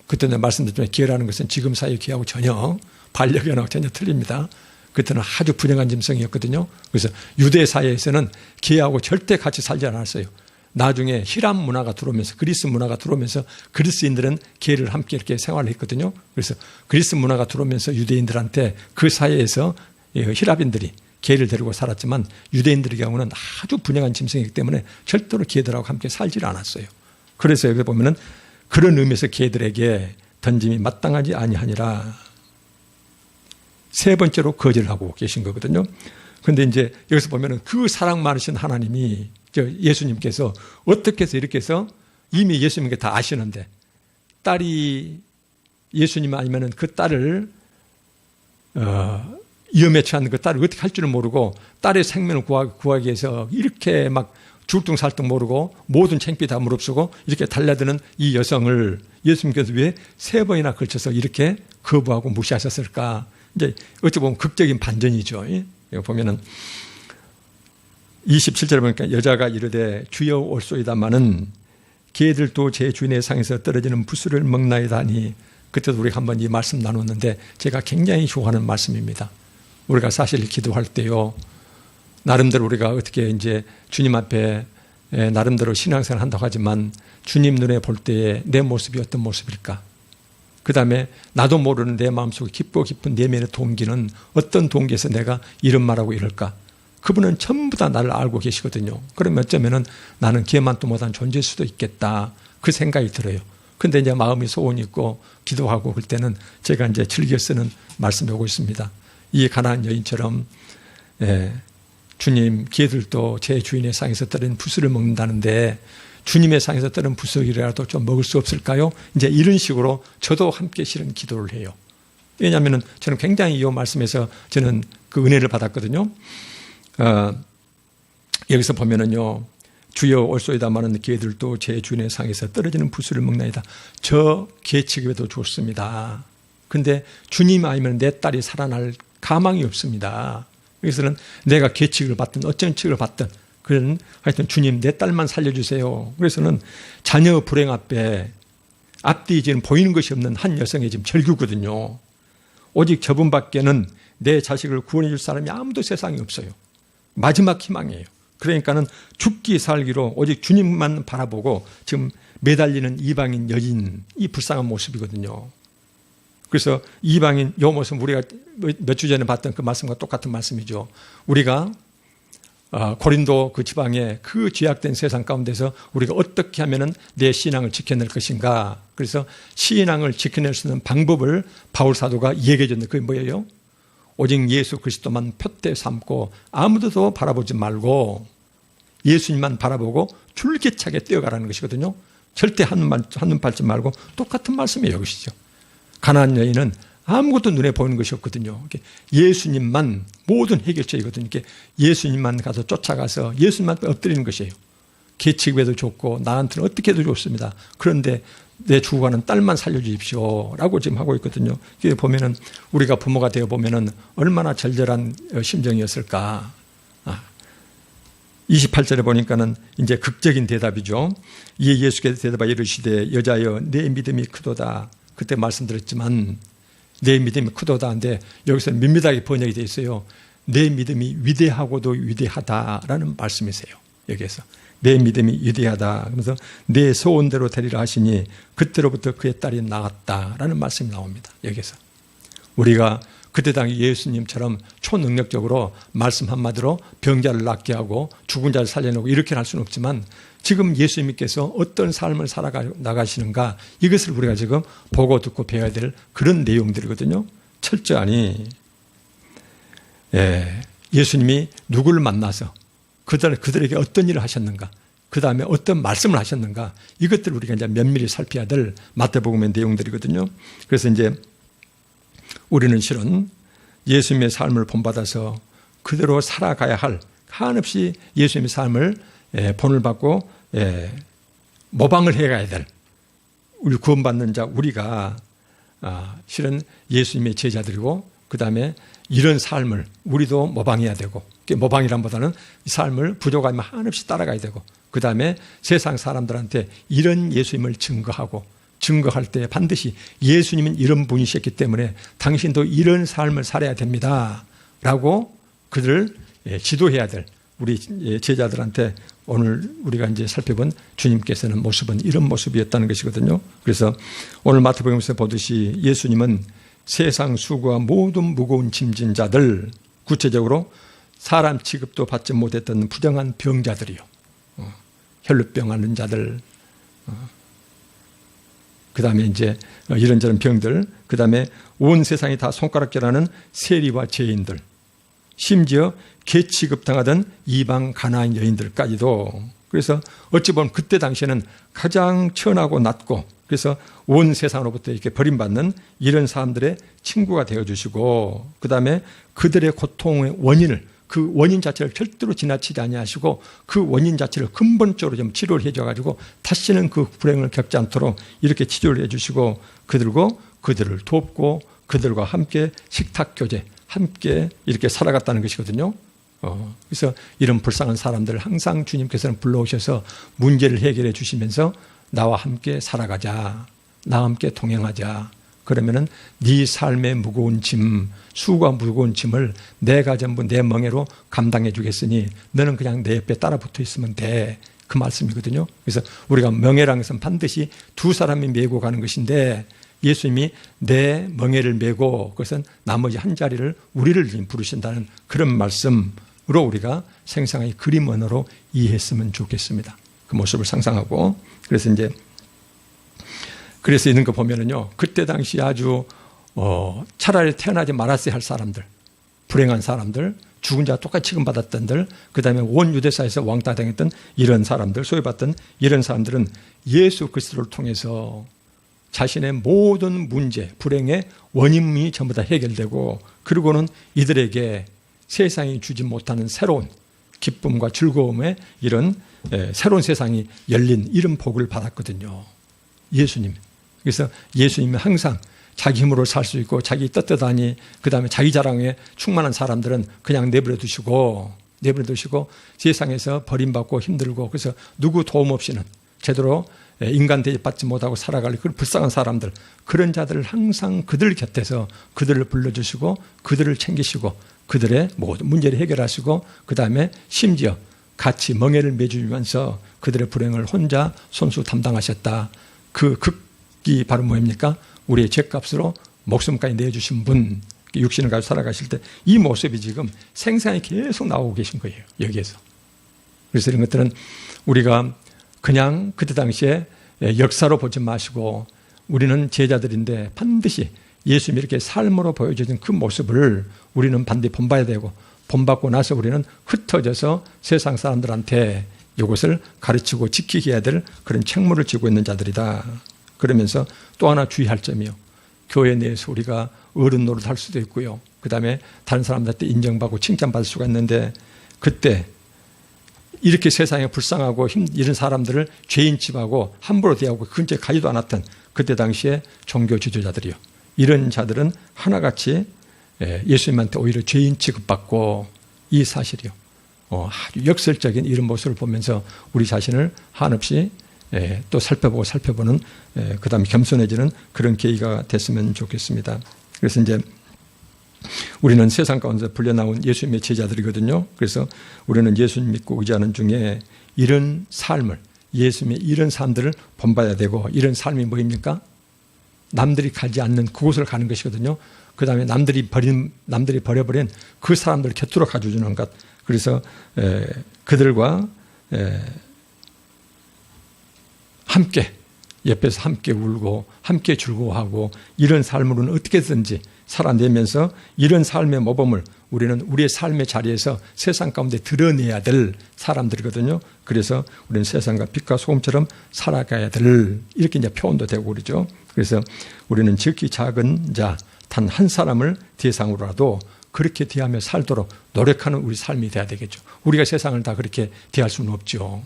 그때는 말씀드렸지만 개라는 것은 지금 사이의 개하고 전혀 반려견하고 전혀 틀립니다. 그때는 아주 불행한 짐승이었거든요. 그래서 유대 사회에서는 개하고 절대 같이 살지 않았어요. 나중에 히람 문화가 들어오면서 그리스 문화가 들어오면서 그리스인들은 개를 함께 이렇게 생활을 했거든요. 그래서 그리스 문화가 들어오면서 유대인들한테 그 사회에서 히랍인들이 개를 데리고 살았지만 유대인들의 경우는 아주 분양한 짐승이기 때문에 절대로 개들하고 함께 살지를 않았어요. 그래서 여기 보면은 그런 의미에서 개들에게 던짐이 마땅하지 아니하니라. 3번째로 거절을 하고 계신 거거든요. 그런데 이제 여기서 보면은 그 사랑 많으신 하나님이 예수님께서 어떻게 해서 이렇게 해서 이미 예수님께 다 아시는데 딸이 예수님 아니면은 그 딸을 위험에 처한 그 딸을 어떻게 할 줄을 모르고 딸의 생명을 구하기 위해서 이렇게 막 줄뚱살뚱 모르고 모든 창피 다 무릅쓰고 이렇게 달려드는 이 여성을 예수님께서 왜 3번이나 걸쳐서 이렇게 거부하고 무시하셨을까? 이제 어찌 보면 극적인 반전이죠. 여기 보면은 27절에 보니까 여자가 이르되 주여 올소이다마는 개들도 제 주인의 상에서 떨어지는 부스를 먹나이다 하니 그때도 우리가 한번 이 말씀 나눴는데 제가 굉장히 좋아하는 말씀입니다. 우리가 사실 기도할 때요. 나름대로 우리가 어떻게 이제 주님 앞에 나름대로 신앙생활 한다고 하지만 주님 눈에 볼 때에 내 모습이 어떤 모습일까? 그 다음에 나도 모르는 내 마음속에 깊고 깊은 내면의 동기는 어떤 동기에서 내가 이런 말하고 이럴까? 그분은 전부 다 나를 알고 계시거든요. 그러면 어쩌면은 나는 걔만도 못한 존재일 수도 있겠다. 그 생각이 들어요. 근데 이제 마음이 소원이 있고 기도하고 그럴 때는 제가 이제 즐겨 쓰는 말씀이 오고 있습니다. 이 가나안 여인처럼 주님, 개들도 제 주인의 상에서 떨어진 부스를 먹는다는데 주님의 상에서 떨어진 부스이라도 좀 먹을 수 없을까요? 이제 이런 식으로 저도 함께 실은 기도를 해요. 왜냐하면 저는 굉장히 이 말씀에서 저는 그 은혜를 받았거든요. 여기서 보면은요, 주여 올소이다마는 개들도 제 주인의 상에서 떨어지는 부스를 먹나이다. 저 개 취급에도 좋습니다. 근데 주님 아니면 내 딸이 살아날 가망이 없습니다. 여기서는 내가 개 취급을 받든 어떤 취급을 받든 그런 하여튼 주님 내 딸만 살려주세요. 그래서는 자녀 불행 앞뒤 지금 보이는 것이 없는 한 여성의 지금 절규거든요. 오직 저분밖에는 내 자식을 구원해 줄 사람이 아무도 세상에 없어요. 마지막 희망이에요. 그러니까는 죽기 살기로 오직 주님만 바라보고 지금 매달리는 이방인 여인 이 불쌍한 모습이거든요. 그래서 이방인 요 모습 우리가 몇 주 전에 봤던 그 말씀과 똑같은 말씀이죠. 우리가 고린도 그 지방의 그 죄악된 세상 가운데서 우리가 어떻게 하면은 내 신앙을 지켜낼 것인가. 그래서 신앙을 지켜낼 수 있는 방법을 바울 사도가 얘기해 줬는데 그게 뭐예요? 오직 예수 그리스도만 표대 삼고 아무도 더 바라보지 말고 예수님만 바라보고 줄기차게 뛰어가라는 것이거든요. 절대 한눈 팔지 말고 똑같은 말씀이에요. 여기시죠. 가나안 여인은 아무것도 눈에 보이는 것이 없거든요. 예수님만 모든 해결책이거든요. 예수님만 가서 쫓아가서 예수님만 엎드리는 것이에요. 계치기에도 좋고 나한테는 어떻게 해도 좋습니다. 그런데 내 죽어가는 딸만 살려주십시오 라고 지금 하고 있거든요. 보면은 우리가 부모가 되어 보면은 얼마나 절절한 심정이었을까. 28절에 보니까는 이제 극적인 대답이죠. 이에 예수께서 대답하여 이르시되 여자여 내 믿음이 크도다. 그때 말씀드렸지만 내 믿음이 크도다인데 여기서 밋밋하게 번역이 되어 있어요. 내 믿음이 위대하고도 위대하다라는 말씀이세요. 여기에서 내 믿음이 위대하다. 그러면서 내 소원대로 되리라 하시니 그때로부터 그의 딸이 나았다라는 말씀이 나옵니다. 여기에서 우리가 그때 당시 예수님처럼 초능력적으로 말씀 한마디로 병자를 낫게 하고 죽은 자를 살려내고 이렇게 할 수는 없지만 지금 예수님께서 어떤 삶을 살아나가시는가 이것을 우리가 지금 보고 듣고 배워야 될 그런 내용들이거든요. 철저하니 예수님이 누구를 만나서 그들에게 어떤 일을 하셨는가, 그 다음에 어떤 말씀을 하셨는가 이것들을 우리가 이제 면밀히 살펴야 될 마태복음의 내용들이거든요. 그래서 이제 우리는 실은 예수님의 삶을 본받아서 그대로 살아가야 할 한없이 예수님의 삶을 본을 받고 모방을 해가야 될 우리 구원받는 자 우리가 실은 예수님의 제자들이고 그 다음에 이런 삶을 우리도 모방해야 되고 모방이란보다는 이 삶을 부족하면 한없이 따라가야 되고 그 다음에 세상 사람들한테 이런 예수님을 증거할 때 반드시 예수님은 이런 분이셨기 때문에 당신도 이런 삶을 살아야 됩니다 라고 그들을 지도해야 될 우리 제자들한테 오늘 우리가 이제 살펴본 주님께서는 모습은 이런 모습이었다는 것이거든요. 그래서 오늘 마태복음에서 보듯이 예수님은 세상 수고와 모든 무거운 짐진 자들, 구체적으로 사람 취급도 받지 못했던 부정한 병자들이요, 혈루병 앓는 자들, 그 다음에 이제 이런저런 병들, 그 다음에 온 세상이 다 손가락질하는 세리와 죄인들, 심지어 개취급당하던 이방 가나안 여인들까지도. 그래서 어찌 보면 그때 당시에는 가장 천하고 낮고 그래서 온 세상으로부터 이렇게 버림받는 이런 사람들의 친구가 되어주시고 그 다음에 그들의 고통의 원인을 그 원인 자체를 절대로 지나치지 아니하시고 그 원인 자체를 근본적으로 좀 치료를 해줘가지고 다시는 그 불행을 겪지 않도록 이렇게 치료를 해주시고 그들을 돕고 그들과 함께 식탁교제 함께 이렇게 살아갔다는 것이거든요. 그래서 이런 불쌍한 사람들을 항상 주님께서는 불러오셔서 문제를 해결해 주시면서 나와 함께 살아가자, 나와 함께 동행하자. 그러면은 네 삶의 무거운 짐, 수고와 무거운 짐을 내가 전부 내 멍에로 감당해 주겠으니 너는 그냥 내 옆에 따라 붙어 있으면 돼. 그 말씀이거든요. 그래서 우리가 멍에라는 것은 반드시 두 사람이 메고 가는 것인데 예수님이 내 멍에를 메고 그것은 나머지 한 자리를 우리를 부르신다는 그런 말씀으로 우리가 생생하게 그림 언어로 이해했으면 좋겠습니다. 그 모습을 상상하고 그래서 있는 거 보면은요, 그때 당시 아주 차라리 태어나지 말았어야 할 사람들, 불행한 사람들, 죽은 자 똑같이 취급받았던들, 그 다음에 온 유대사에서 왕따 당했던 이런 사람들, 소외받던 이런 사람들은 예수 그리스도를 통해서 자신의 모든 문제, 불행의 원인이 전부 다 해결되고 그리고는 이들에게 세상이 주지 못하는 새로운 기쁨과 즐거움의 이런 새로운 세상이 열린 이런 복을 받았거든요. 예수님. 그래서 예수님은 항상 자기 힘으로 살 수 있고 자기 떳떳하니 그 다음에 자기 자랑에 충만한 사람들은 그냥 내버려 두시고 세상에서 버림받고 힘들고 그래서 누구 도움 없이는 제대로 인간 대접받지 못하고 살아갈 그런 불쌍한 사람들, 그런 자들을 항상 그들 곁에서 그들을 불러주시고 그들을 챙기시고 그들의 모든 문제를 해결하시고 그 다음에 심지어 같이 멍에를 매주면서 그들의 불행을 혼자 손수 담당하셨다. 그 극이 바로 뭐입니까? 우리의 죄값으로 목숨까지 내주신 분, 육신을 가지고 살아가실 때 이 모습이 지금 생생히 계속 나오고 계신 거예요. 여기에서. 그래서 이런 것들은 우리가 그냥 그때 당시에 역사로 보지 마시고 우리는 제자들인데 반드시 예수님이 이렇게 삶으로 보여주신 그 모습을 우리는 반드시 본봐야 되고 본받고 나서 우리는 흩어져서 세상 사람들한테 이것을 가르치고 지키게 해야 될 그런 책무를 지고 있는 자들이다. 그러면서 또 하나 주의할 점이요. 교회 내에서 우리가 어른 노릇할 수도 있고요. 그 다음에 다른 사람들한테 인정받고 칭찬받을 수가 있는데 그때 이렇게 세상에 불쌍하고 이런 사람들을 죄인 취급하고 함부로 대하고 근처에 가지도 않았던 그때 당시에 종교 지도자들이요. 이런 자들은 하나같이 예수님한테 오히려 죄인 취급받고 이 사실이요. 아주 역설적인 이런 모습을 보면서 우리 자신을 한없이 또 살펴보는 그 다음에 겸손해지는 그런 계기가 됐으면 좋겠습니다. 그래서 이제 우리는 세상 가운데 불려나온 예수님의 제자들이거든요. 그래서 우리는 예수님 믿고 의지하는 중에 이런 삶을 예수님의 이런 삶들을 본받아야 되고 이런 삶이 뭐입니까? 남들이 가지 않는 그곳을 가는 것이거든요. 그 다음에 남들이 버려버린 그 사람들 곁으로 가져주는 것. 그래서 그들과 함께 옆에서 함께 울고 함께 즐거워하고 이런 삶으로는 어떻게든지 살아내면서 이런 삶의 모범을 우리는 우리의 삶의 자리에서 세상 가운데 드러내야 될 사람들이거든요. 그래서 우리는 세상과 빛과 소금처럼 살아가야 될 이렇게 이제 표현도 되고 그러죠. 그래서 우리는 지극히 작은 자 단 한 사람을 대상으로라도 그렇게 대하며 살도록 노력하는 우리 삶이 돼야 되겠죠. 우리가 세상을 다 그렇게 대할 수는 없죠.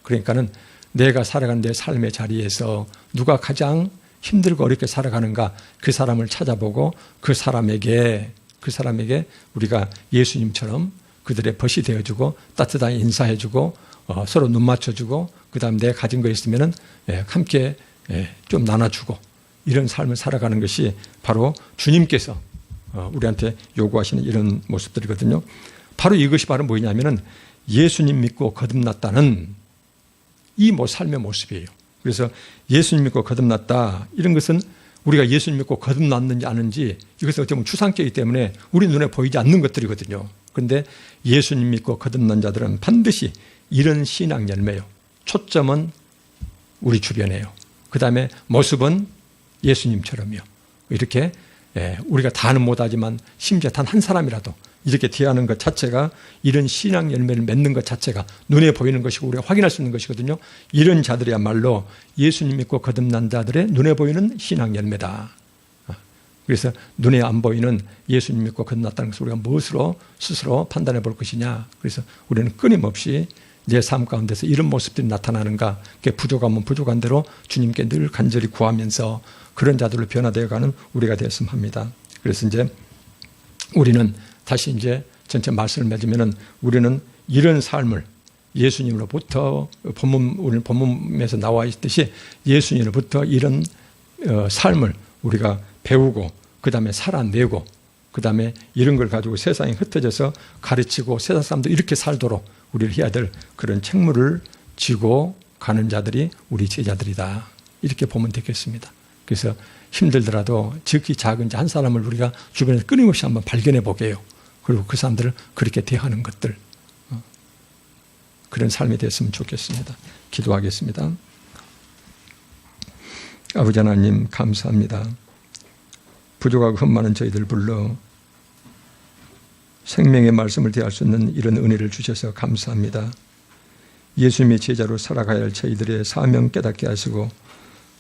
그러니까는 내가 살아가는 내 삶의 자리에서 누가 가장 힘들고 어렵게 살아가는가 그 사람을 찾아보고 그 사람에게 우리가 예수님처럼 그들의 벗이 되어주고 따뜻하게 인사해주고 서로 눈 맞춰주고 그 다음 내가 가진 거 있으면 함께 좀 나눠주고 이런 삶을 살아가는 것이 바로 주님께서 우리한테 요구하시는 이런 모습들이거든요. 바로 이것이 바로 뭐냐면은 예수님 믿고 거듭났다는 이 삶의 모습이에요. 그래서 예수님 믿고 거듭났다 이런 것은 우리가 예수님 믿고 거듭났는지 아는지 이것은 어쩌면 추상적이기 때문에 우리 눈에 보이지 않는 것들이거든요. 그런데 예수님 믿고 거듭난 자들은 반드시 이런 신앙 열매요. 초점은 우리 주변에요. 그 다음에 모습은 예수님처럼요. 이렇게 우리가 다는 못하지만 심지어 단 한 사람이라도 이렇게 대하는 것 자체가 이런 신앙 열매를 맺는 것 자체가 눈에 보이는 것이고 우리가 확인할 수 있는 것이거든요. 이런 자들이야말로 예수님 믿고 거듭난 자들의 눈에 보이는 신앙 열매다. 그래서 눈에 안 보이는 예수님 믿고 거듭났다는 것을 우리가 무엇으로 스스로 판단해 볼 것이냐. 그래서 우리는 끊임없이 내 삶 가운데서 이런 모습들이 나타나는가. 부족하면 부족한 대로 주님께 늘 간절히 구하면서 그런 자들로 변화되어가는 우리가 되었으면 합니다. 그래서 이제 우리는 다시 이제 전체 말씀을 맺으면은 우리는 이런 삶을 예수님으로부터 오늘 본문에서 나와 있듯이 예수님으로부터 이런 삶을 우리가 배우고 그 다음에 살아내고 그 다음에 이런 걸 가지고 세상에 흩어져서 가르치고 세상 사람도 이렇게 살도록 우리를 해야 될 그런 책무를 지고 가는 자들이 우리 제자들이다. 이렇게 보면 되겠습니다. 그래서 힘들더라도 지극히 작은 한 사람을 우리가 주변에서 끊임없이 한번 발견해 보게요. 그리고 그 사람들을 그렇게 대하는 것들. 그런 삶이 됐으면 좋겠습니다. 기도하겠습니다. 아버지 하나님 감사합니다. 부족하고 흠 많은 저희들 불러 생명의 말씀을 대할 수 있는 이런 은혜를 주셔서 감사합니다. 예수님의 제자로 살아가야 할 저희들의 사명 깨닫게 하시고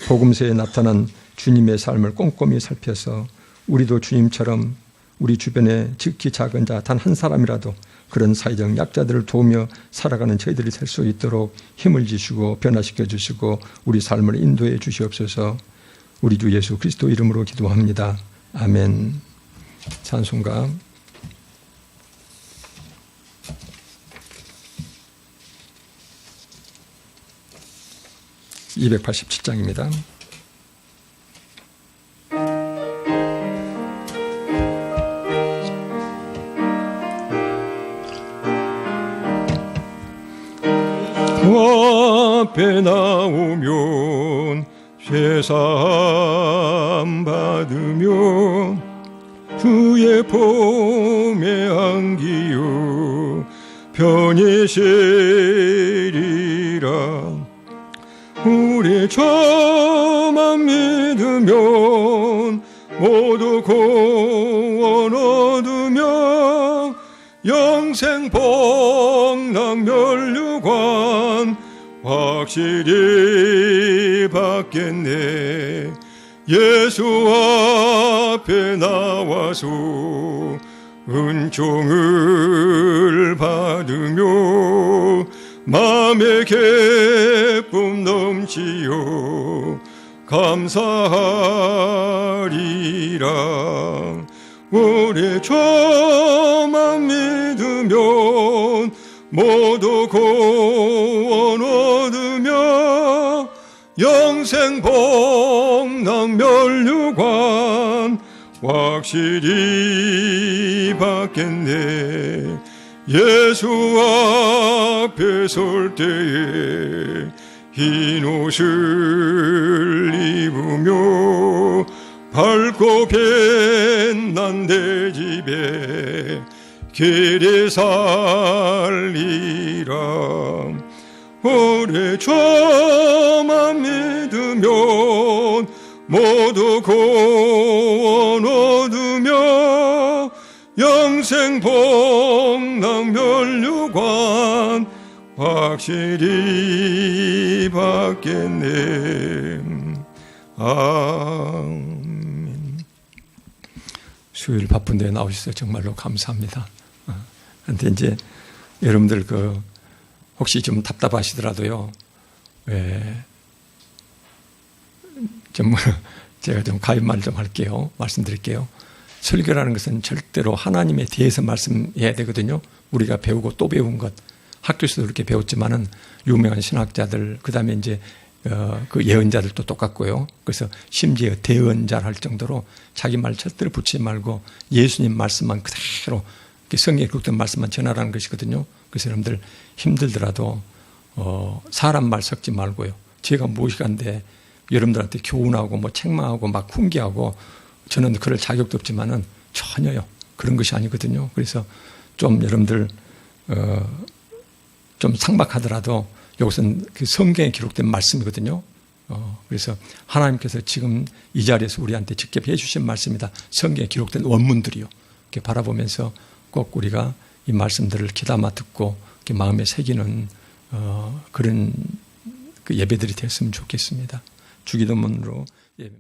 복음서에 나타난 주님의 삶을 꼼꼼히 살펴서 우리도 주님처럼 우리 주변에 지극히 작은 자 단 한 사람이라도 그런 사회적 약자들을 도우며 살아가는 저희들이 될 수 있도록 힘을 주시고 변화시켜 주시고 우리 삶을 인도해 주시옵소서. 우리 주 예수 그리스도 이름으로 기도합니다. 아멘. 찬송가 287장입니다. 그 앞에 나오면 세상 사랑 받으며 주의 봄에 안기요 편히 쉬리라. 우리 저만 믿으면 모두 구원 얻으며 영생 복락 면류관 확실히 받겠네. 예수 앞에 나와서 은총을 받으며 마음의 기쁨 넘치요 감사하리라. 우리 저만 믿으면 모두 구원 얻으며 영생 복락 면류관 확실히 받겠네. 예수 앞에 설 때에 흰 옷을 입으며 밝고 빛난 내 집에 길이 살리라. 오래 저만 믿으면 모두 구원 얻으며 영생 복락 면류관 확실히 받겠네. 아멘. 수요일 바쁜데 나오셔서 정말로 감사합니다. 그런데 이제 여러분들 혹시 좀 답답하시더라도요, 제가 좀 가입말 좀 할게요. 말씀드릴게요. 설교라는 것은 절대로 하나님에 대해서 말씀해야 되거든요. 우리가 배우고 또 배운 것, 학교에서도 그렇게 배웠지만은 유명한 신학자들, 그 다음에 이제 그 예언자들도 똑같고요. 그래서 심지어 대언자를 할 정도로 자기 말 절대로 붙이지 말고 예수님 말씀만 그대로 성경에 기록된 말씀만 전하라는 것이거든요. 그래서 여러분들 힘들더라도 사람 말 섞지 말고요. 제가 무식한데 여러분들한테 교훈하고 뭐 책망하고 막 훈계하고 저는 그럴 자격도 없지만은 전혀요. 그런 것이 아니거든요. 그래서 좀 여러분들 좀 상박하더라도 이것은 그 성경에 기록된 말씀이거든요. 그래서 하나님께서 지금 이 자리에서 우리한테 직접 해주신 말씀이다. 성경에 기록된 원문들이요. 이렇게 바라보면서 꼭 우리가 이 말씀들을 귀담아 듣고 마음에 새기는 그런 그 예배들이 됐으면 좋겠습니다. 주기도문으로 예배.